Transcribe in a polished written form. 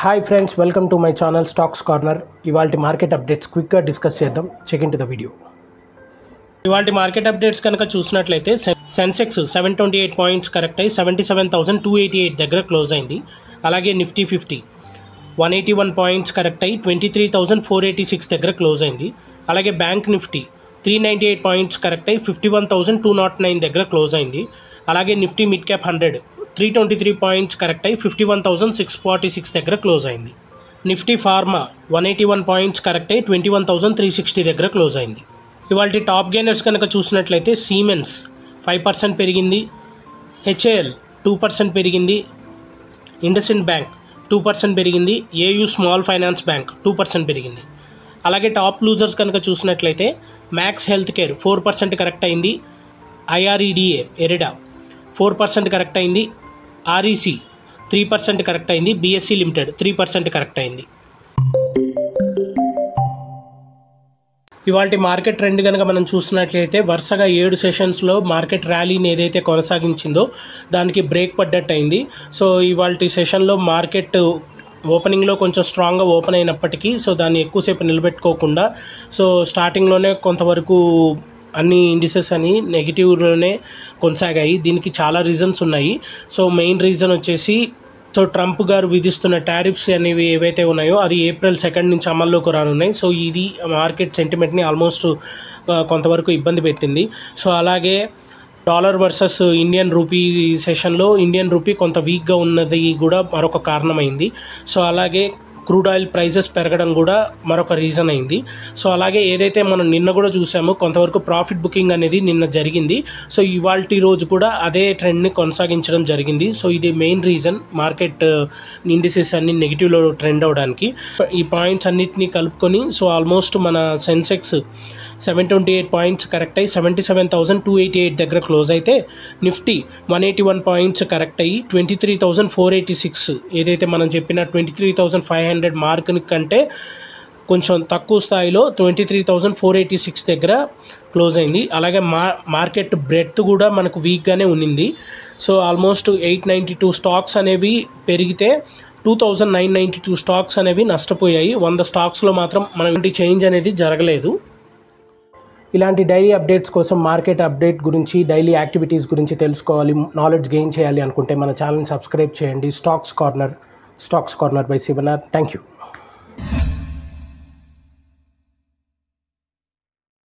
Hi friends, welcome to my channel stocks corner. ఇవాల్టి market updates క్విక్గా discuss చేద్దాం. Check into the video. ఇవాల్టి market updates కనుక చూసినట్లయితే సెన్సెక్స్ 728 పాయింట్స్ కరెక్ట్ అయ్యి 77,288 దగ్గర క్లోజ్ అయింది. అలాగే నిఫ్టీ 50 181 పాయింట్స్ కరెక్ట్ అయ్యి 23,486 దగ్గర క్లోజ్ అయింది. అలాగే బ్యాంక్ నిఫ్టీ 398 పాయింట్స్ కరెక్ట్ అయ్యి 51,209 దగ్గర క్లోజ్ అయింది. అలాగే Nifty mid cap 100 323 points correct అయ్యి 51,646 దగ్గర క్లోజ్ అయింది. నిఫ్టీ ఫార్మా 181 పాయింట్స్ కరెక్ట్ అయ్యి 21,360 దగ్గర క్లోజ్ అయింది. ఇవాళ టాప్ గెయినర్స్ కనుక చూసినట్లయితే సీమెన్స్ 5% పెరిగింది, హెచ్ఏఎల్ 2% పెరిగింది, ఇండస్ఇండ్ బ్యాంక్ 2% పెరిగింది, ఏయూ స్మాల్ ఫైనాన్స్ బ్యాంక్ 2% పెరిగింది. అలాగే టాప్ లూజర్స్ కనుక చూసినట్లయితే మ్యాక్స్ హెల్త్ కేర్ 4% కరెక్ట్ అయింది, ఐఆర్ఈడిఏ ఎరిడా 4% కరెక్ట్ అయింది, ఆర్ఈసి 3% కరెక్ట్ అయింది, బిఎస్సి లిమిటెడ్ 3% కరెక్ట్ అయింది. ఇవాళ మార్కెట్ ట్రెండ్ కనుక మనం చూసినట్లయితే వరుసగా 7 సెషన్స్లో మార్కెట్ ర్యాలీని ఏదైతే కొనసాగించిందో దానికి బ్రేక్ పడ్డట్టు అయింది. సో ఇవాళ సెషన్లో మార్కెట్ ఓపెనింగ్లో కొంచెం స్ట్రాంగ్గా ఓపెన్ అయినప్పటికీ సో దాన్ని ఎక్కువసేపు నిలబెట్టుకోకుండా సో స్టార్టింగ్లోనే కొంతవరకు అన్ని ఇండిసెస్ అని నెగిటివ్లోనే కొనసాగాయి. దీనికి చాలా రీజన్స్ ఉన్నాయి. సో మెయిన్ రీజన్ వచ్చేసి సో ట్రంప్ గారు విధిస్తున్న టారిఫ్స్ అనేవి ఏవైతే ఉన్నాయో అది April 2 నుంచి అమల్లోకి రానున్నాయి. సో ఇది మార్కెట్ సెంటిమెంట్ని ఆల్మోస్ట్ కొంతవరకు ఇబ్బంది పెట్టింది. సో అలాగే డాలర్ వర్సెస్ ఇండియన్ రూపీ సెషన్లో ఇండియన్ రూపీ కొంత వీక్గా ఉన్నది కూడా మరొక కారణమైంది. సో అలాగే క్రూడ్ ఆయిల్ ప్రైజెస్ పెరగడం కూడా మరొక రీజన్ అయింది. సో అలాగే ఏదైతే మనం నిన్న కూడా చూసామో కొంతవరకు ప్రాఫిట్ బుకింగ్ అనేది నిన్న జరిగింది. సో ఇవాల్టి రోజు కూడా అదే ట్రెండ్ని కొనసాగించడం జరిగింది. సో ఇది మెయిన్ రీజన్ మార్కెట్ ఇండిసెస్ అన్ని నెగిటివ్లో ట్రెండ్ అవడానికి. ఈ పాయింట్స్ అన్నిటినీ కలుపుకొని సో ఆల్మోస్ట్ మన సెన్సెక్స్ 728 పాయింట్స్ కరెక్ట్ అయ్యి 77,288 దగ్గర క్లోజ్ అయితే నిఫ్టీ 181 పాయింట్స్ కరెక్ట్ అయ్యి 23,486 ఏదైతే మనం చెప్పిన 23,500 మార్క్ని కంటే కొంచెం తక్కువ స్థాయిలో 23,486 దగ్గర క్లోజ్ అయింది. అలాగే మార్కెట్ బ్రెడ్త్ కూడా మనకు వీక్గానే ఉన్నింది. సో ఆల్మోస్ట్ 892 స్టాక్స్ అనేవి పెరిగితే 2,992 స్టాక్స్ అనేవి నష్టపోయాయి. 100 స్టాక్స్లో మాత్రం మనకి చేంజ్ అనేది జరగలేదు. ఇలాంటి డైలీ అప్డేట్స్ కోసం మార్కెట్ అప్డేట్ గురించి డైలీ యాక్టివిటీస్ గురించి తెలుసుకోవాలి, నాలెడ్జ్ గెయిన్ చేయాలి అనుకుంటే మన ఛానల్ని సబ్స్క్రైబ్ చేయండి. Stocks corner by Shivanath. Thank you.